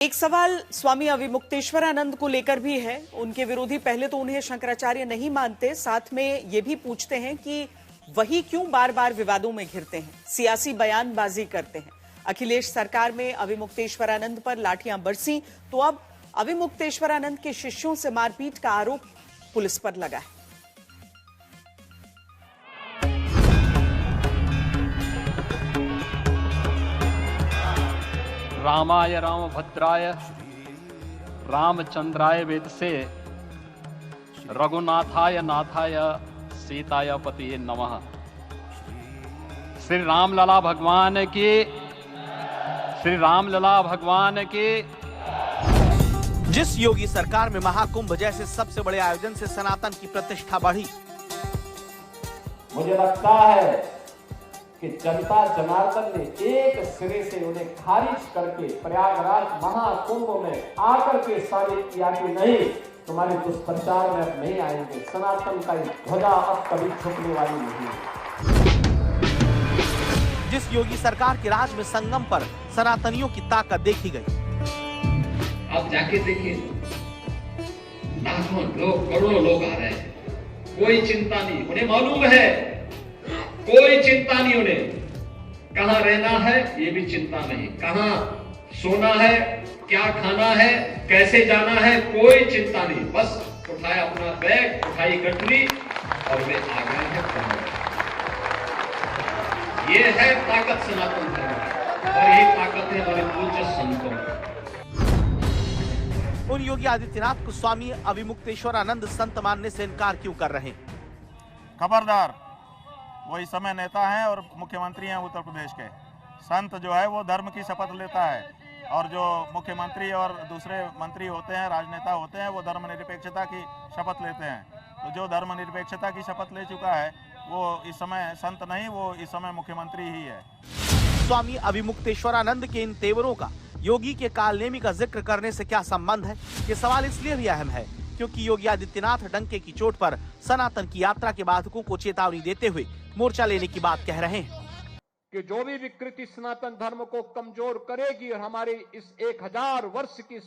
एक सवाल स्वामी अविमुक्तेश्वरानंद को लेकर भी है। उनके विरोधी पहले तो उन्हें शंकराचार्य नहीं मानते, साथ में ये भी पूछते हैं कि वही क्यों बार बार विवादों में घिरते हैं, सियासी बयानबाजी करते हैं। अखिलेश सरकार में अविमुक्तेश्वरानंद पर लाठियां बरसी तो अब अविमुक्तेश्वरानंद के शिष्यों से मारपीट का आरोप पुलिस पर लगा है। रामाय रामभद्राय रामचंद्राय वेदसे रघुनाथाय नाथाय सीताय पतिये नमः। श्री रामलला भगवान की, श्री रामलला भगवान की। जिस योगी सरकार में महाकुंभ जैसे सबसे बड़े आयोजन से सनातन की प्रतिष्ठा बढ़ी, मुझे लगता है कि जनता जनार्दन ने एक सिरे से उन्हें खारिज करके प्रयागराज महाकुंभ में आकर के साबित किया कि नहीं, तुम्हारे दुष्प्रचार में अब नहीं आएंगे। सनातन का ध्वजा अब कभी झुकने वाली नहीं है। जिस योगी सरकार के राज में संगम पर सनातनियों की ताकत देखी गई। आप जाके देखिए, लाखों लोग, करोड़ों लोग आ रहे हैं, कोई चिंता नहीं। उन्हें मालूम है, कोई चिंता नहीं। उन्हें कहां रहना है ये भी चिंता नहीं, कहां सोना है, क्या खाना है, कैसे जाना है, कोई चिंता नहीं। बस उठाया अपना बैग, उठाई गठरी और वे आ गए हैं। ये है ताकत सनातन धर्म की, और यही ताकत है हमारे पूज्य संतों की। उन योगी आदित्यनाथ को स्वामी अविमुक्तेश्वरानंद संत मानने से इनकार क्यों कर रहे हैं? खबरदार, वो इस समय नेता हैं और मुख्यमंत्री हैं उत्तर प्रदेश के। संत जो है वो धर्म की शपथ लेता है, और जो मुख्यमंत्री और दूसरे मंत्री होते हैं, राजनेता होते हैं, वो धर्मनिरपेक्षता की शपथ लेते हैं। तो जो धर्मनिरपेक्षता की शपथ ले चुका है वो इस समय संत नहीं, वो इस समय मुख्यमंत्री ही है। स्वामी अविमुक्तेश्वरानंद के इन तेवरों का योगी के कालनेमी का जिक्र करने से क्या संबंध है? ये सवाल इसलिए भी अहम है क्योंकि योगी आदित्यनाथ डंके की चोट पर सनातन की यात्रा के बाधकों को चेतावनी देते हुए मोर्चा लेने की बात कह रहे हैं कि जो भी विकृति सनातन धर्म को कमजोर करेगी और हमारी इस 1000 वर्ष की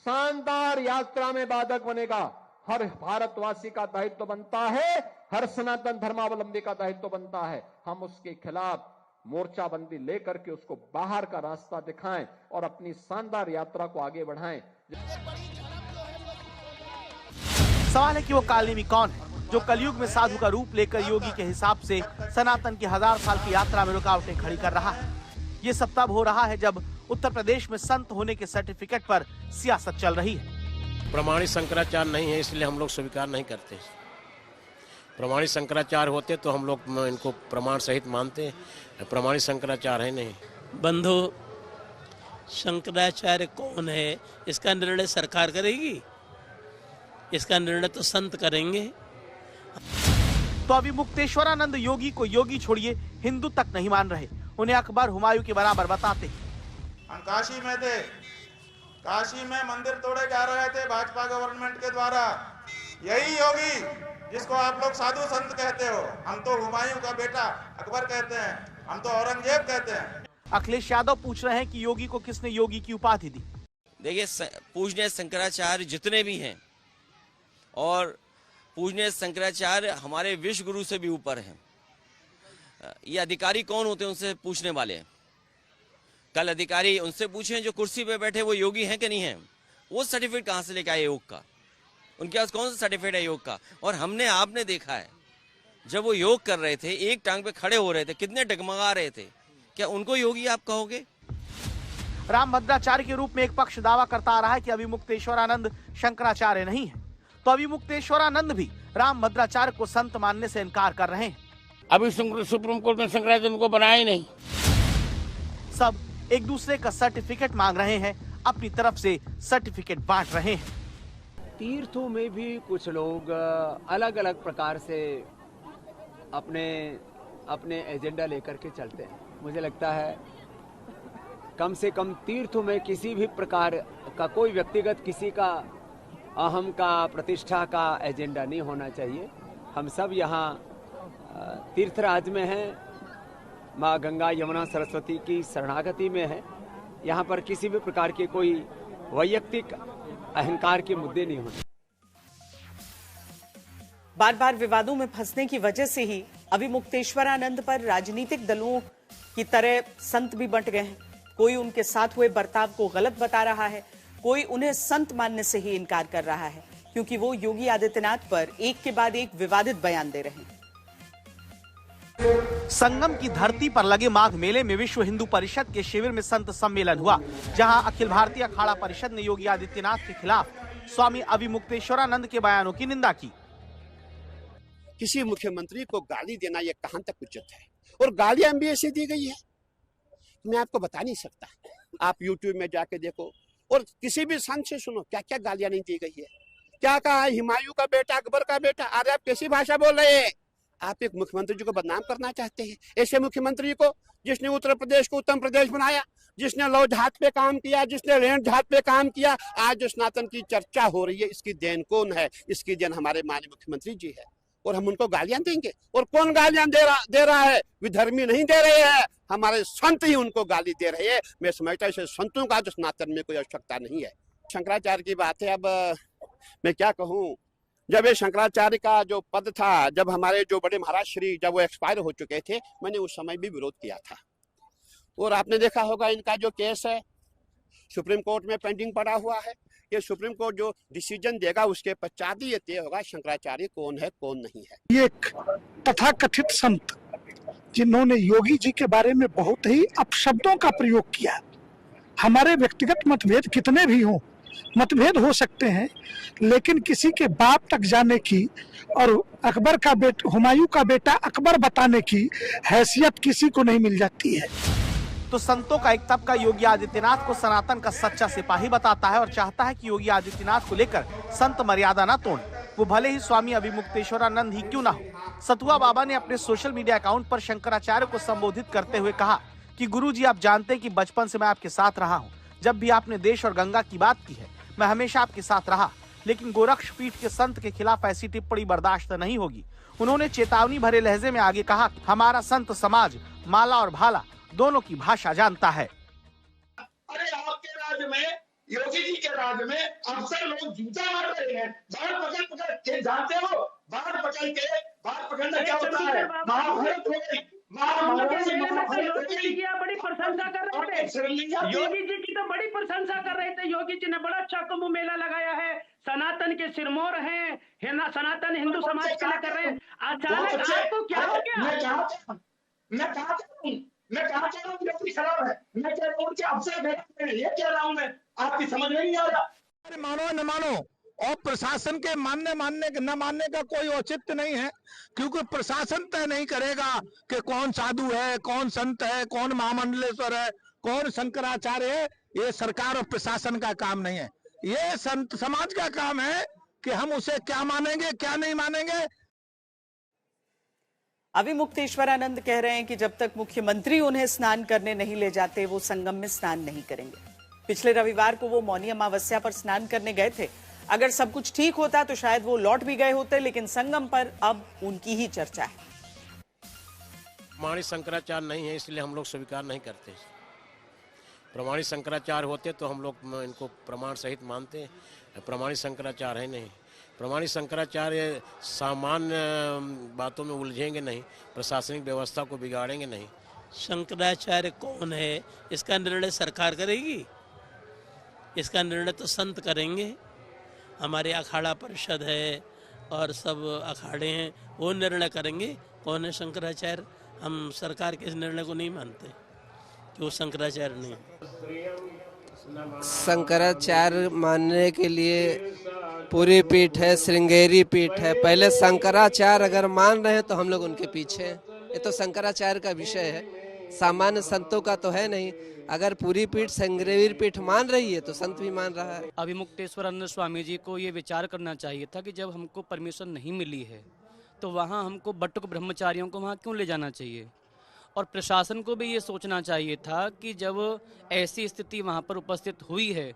शानदार यात्रा में बाधक बनेगा, हर भारतवासी का दायित्व बनता है, हर सनातन धर्मावलंबी का दायित्व बनता है। हम उसके खिलाफ मोर्चाबंदी लेकर के उसको बाहर का रास्ता दिखाएं और अपनी शानदार यात्रा को आगे बढ़ाएं। सवाल है कि वो कालनेमी कौन है जो कलयुग में साधु का रूप लेकर योगी के हिसाब से सनातन की 1000 साल की यात्रा में रुकावटें खड़ी कर रहा है। ये सब तब हो रहा है जब उत्तर प्रदेश में संत होने के सर्टिफिकेट पर सियासत चल रही है। प्रमाणित शंकराचार्य नहीं है, इसलिए हम लोग स्वीकार नहीं करते। प्रमाणित शंकराचार्य होते तो हम लोग इनको प्रमाण सहित मानते। प्रमाणित शंकराचार्य है नहीं। बंधु, शंकराचार्य कौन है इसका निर्णय सरकार करेगी, इसका निर्णय तो संत करेंगे। तो अविमुक्तेश्वरानंद योगी को योगी छोड़िए हिंदू तक नहीं मान रहे, उन्हें अकबर हुमायूं के बराबर बताते। हम काशी में थे, काशी में मंदिर तोड़े जा रहे थे भाजपा गवर्नमेंट के द्वारा। यही योगी जिसको आप लोग साधु संत कहते हो, हम तो हुमायूं का बेटा अकबर कहते हैं, हम तो औरंगजेब कहते हैं। अखिलेश यादव पूछ रहे हैं कि योगी को किसने योगी की उपाधि दी? देखिए, पूजनीय शंकराचार्य जितने भी हैं, और पूजनीय शंकराचार्य हमारे विश्व गुरु से भी ऊपर हैं। ये अधिकारी कौन होते हैं उनसे पूछने वाले हैं। कल अधिकारी उनसे पूछें जो कुर्सी पे बैठे वो योगी हैं कि नहीं हैं। वो सर्टिफिकेट कहाँ से लेके आए योग का? उनके पास कौन सा सर्टिफिकेट है योग का? और हमने आपने देखा है जब वो योग कर रहे थे, एक टांग पे खड़े हो रहे थे, कितने डगमगा रहे थे। क्या उनको योगी आप कहोगे? रामभद्राचार्य के रूप में एक पक्ष दावा करता आ रहा है कि अविमुक्तेश्वरानंद शंकराचार्य नहीं है, तो अविमुक्तेश्वरानंद भी रामभद्राचार्य को संत मानने से इनकार कर रहे हैं। अभी सुप्रीम कोर्ट में शंकराचार्य को बनाया ही नहीं। सब एक दूसरे का सर्टिफिकेट मांग रहे हैं, अपनी तरफ से सर्टिफिकेट बांट रहे हैं। तीर्थों में भी कुछ लोग अलग अलग प्रकार से अपने एजेंडा लेकर के चलते हैं। मुझे लगता है कम से कम तीर्थों में किसी भी प्रकार का कोई व्यक्तिगत किसी का अहम का प्रतिष्ठा का एजेंडा नहीं होना चाहिए। हम सब यहाँ तीर्थराज में हैं, माँ गंगा यमुना सरस्वती की शरणागति में है। यहाँ पर किसी भी प्रकार के कोई वैयक्तिक अहंकार के मुद्दे नहीं होते। बार बार विवादों में फंसने की वजह से ही अविमुक्तेश्वरानंद पर राजनीतिक दलों की तरह संत भी बंट गए हैं। कोई उनके साथ हुए बर्ताव को गलत बता रहा है, कोई उन्हें संत मानने से ही इनकार कर रहा है, क्योंकि वो योगी आदित्यनाथ पर एक के बाद एक विवादित बयान दे रहे हैं। संगम की धरती पर लगे माघ मेले में विश्व हिंदू परिषद के शिविर में संत सम्मेलन हुआ, जहां अखिल भारतीय अखाड़ा परिषद ने योगी आदित्यनाथ के खिलाफ स्वामी अविमुक्तेश्वरानंद के बयानों की निंदा की। किसी मुख्यमंत्री को गाली देना यह कहां तक उचित है, और गालियां भी ऐसी दी गई है मैं आपको बता नहीं सकता। आप YouTube में जाके देखो और किसी भी संत से सुनो क्या क्या गालियां नहीं दी गई है। क्या कहा है, हुमायूं का बेटा, अकबर का बेटा। अरे आप कैसी भाषा बोल रहे हैं? आप एक मुख्यमंत्री जी को बदनाम करना चाहते हैं। ऐसे मुख्यमंत्री को जिसने उत्तर प्रदेश को उत्तम प्रदेश बनाया, जिसने लौ जहाज पे काम किया, जिसने रेल जहाज पे काम किया, आज जो सनातन की चर्चा हो रही है, इसकी देन कौन है? इसकी देन हमारे माननीय मुख्यमंत्री जी है, और हम उनको गालियां देंगे? और कौन गालियां दे रहा है? विधर्मी नहीं दे रहे हैं, हमारे संत ही उनको गाली दे रहे हैं। मैं समझता हूँ संतों का जो सनातन में कोई आवश्यकता नहीं है। शंकराचार्य की बात है, अब मैं क्या कहूँ। जब ये शंकराचार्य का जो पद था, जब हमारे जो बड़े महाराज श्री जब वो एक्सपायर हो चुके थे, मैंने उस समय भी विरोध किया था। और आपने देखा होगा इनका जो केस है सुप्रीम कोर्ट में पेंडिंग पड़ा हुआ है। ये सुप्रीम कोर्ट जो डिसीजन देगा उसके पश्चात ही ये तय होगा शंकराचार्य कौन है कौन नहीं है। ये तथाकथित संत जिन्होंने योगी जी के बारे में बहुत ही अपशब्दों का प्रयोग किया। हमारे व्यक्तिगत मतभेद कितने भी हों, मतभेद हो सकते हैं, लेकिन किसी के बाप तक जाने की और अकबर का बेटा, हुमायूं का बेटा अकबर बताने की हैसियत किसी को नहीं मिल जाती है। तो संतों का एक तबका योगी आदित्यनाथ को सनातन का सच्चा सिपाही बताता है और चाहता है कि योगी आदित्यनाथ को लेकर संत मर्यादा न तोड़, वो भले ही स्वामी अविमुक्तेश्वरानंद ही क्यों ना हो। सतुआ बाबा ने अपने सोशल मीडिया अकाउंट पर शंकराचार्य को संबोधित करते हुए कहा कि गुरुजी, आप जानते हैं कि बचपन से मैं आपके साथ रहा हूँ। जब भी आपने देश और गंगा की बात की है, मैं हमेशा आपके साथ रहा, लेकिन गोरक्ष पीठ के संत के खिलाफ ऐसी टिप्पणी बर्दाश्त नहीं होगी। उन्होंने चेतावनी भरे लहजे में आगे कहा, हमारा संत समाज माला और भाला दोनों की भाषा जानता है। अरे आपके राज्य में, योगी जी के राज्य में अफसर लोग जूता मार रहे हैं, बाढ़ पकड़ के, जानते हो बाढ़ पकड़ना क्या होता है? महाभारत हो गई, बड़ी प्रशंसा कर रहे थे योगी जी की, तो बड़ी प्रशंसा कर रहे थे। योगी जी ने बड़ा अच्छा कुंभ मेला लगाया है, सनातन के सिरमौर हैं, सनातन हिंदू समाज के लिए कर रहे हैं। अचानक आपको क्या हो गया? मैं कहा चाह रहा हूँ योगी खराब है, मैं कह रहा हूँ कि अफसर ये कह रहा हूँ मैं, आपकी समझ में नहीं आ रहा। मानो न मानो, और प्रशासन के मानने न मानने का कोई औचित्य नहीं है, क्योंकि प्रशासन तय नहीं करेगा कि कौन साधु है, कौन संत है, कौन महामंडलेश्वर है, कौन शंकराचार्य है। ये सरकार और प्रशासन का काम नहीं है, ये संत समाज का काम है कि हम उसे क्या मानेंगे क्या नहीं मानेंगे। अविमुक्तेश्वरानंद कह रहे हैं कि जब तक मुख्यमंत्री उन्हें स्नान करने नहीं ले जाते, वो संगम में स्नान नहीं करेंगे। पिछले रविवार को वो मौनी अमावस्या पर स्नान करने गए थे। अगर सब कुछ ठीक होता तो शायद वो लौट भी गए होते, लेकिन संगम पर अब उनकी ही चर्चा है। प्रमाणित शंकराचार्य नहीं है, इसलिए हम लोग स्वीकार नहीं करते। प्रमाणित शंकराचार्य होते तो हम लोग इनको प्रमाण सहित मानते। प्रमाणित शंकराचार्य है नहीं। प्रमाणित शंकराचार्य सामान्य बातों में उलझेंगे नहीं, प्रशासनिक व्यवस्था को बिगाड़ेंगे नहीं। शंकराचार्य कौन है इसका निर्णय सरकार करेगी, इसका निर्णय तो संत करेंगे। हमारे अखाड़ा परिषद है और सब अखाड़े हैं, वो निर्णय करेंगे कौन है शंकराचार्य। हम सरकार के इस निर्णय को नहीं मानते कि वो शंकराचार्य नहीं। शंकराचार्य मानने के लिए पूरी पीठ है, श्रृंगेरी पीठ है। पहले शंकराचार्य अगर मान रहे हैं तो हम लोग उनके पीछे हैं। ये तो शंकराचार्य का विषय है, सामान्य संतों का तो है नहीं। अगर पूरी पीठ श्रृंगेरी पीठ मान रही है तो संत भी मान रहा है। अविमुक्तेश्वरानंद स्वामी जी को ये विचार करना चाहिए था कि जब हमको परमिशन नहीं मिली है तो वहाँ हमको बटुक ब्रह्मचारियों को वहाँ क्यों ले जाना चाहिए, और प्रशासन को भी ये सोचना चाहिए था कि जब ऐसी स्थिति वहाँ पर उपस्थित हुई है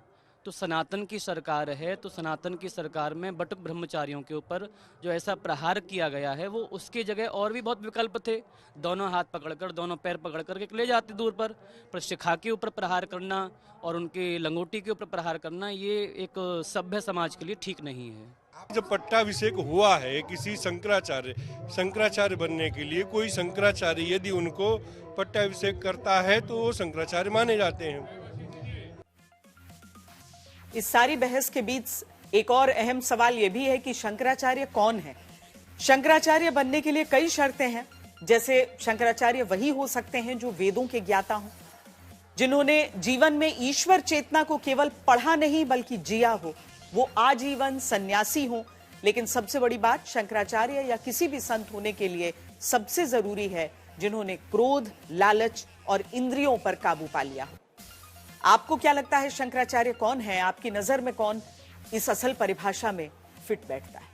तो सनातन की सरकार है, तो सनातन की सरकार में बटुक ब्रह्मचारियों के ऊपर जो ऐसा प्रहार किया गया है, वो उसकी जगह और भी बहुत विकल्प थे। दोनों हाथ पकड़कर, दोनों पैर पकड़कर ले जाते दूर पर शिखा के ऊपर प्रहार करना और उनके लंगोटी के ऊपर प्रहार करना, ये एक सभ्य समाज के लिए ठीक नहीं है। जब पट्टाभिषेक हुआ है किसी शंकराचार्य बनने के लिए, कोई शंकराचार्य यदि उनको पट्टाभिषेक करता है तो वो शंकराचार्य माने जाते हैं। इस सारी बहस के बीच एक और अहम सवाल यह भी है कि शंकराचार्य कौन है। शंकराचार्य बनने के लिए कई शर्तें हैं। जैसे शंकराचार्य वही हो सकते हैं जो वेदों के ज्ञाता हों, जिन्होंने जीवन में ईश्वर चेतना को केवल पढ़ा नहीं बल्कि जिया हो, वो आजीवन सन्यासी हो। लेकिन सबसे बड़ी बात, शंकराचार्य या किसी भी संत होने के लिए सबसे जरूरी है जिन्होंने क्रोध, लालच और इंद्रियों पर काबू पा लिया हो। आपको क्या लगता है शंकराचार्य कौन है? आपकी नजर में कौन इस असल परिभाषा में फिट बैठता है?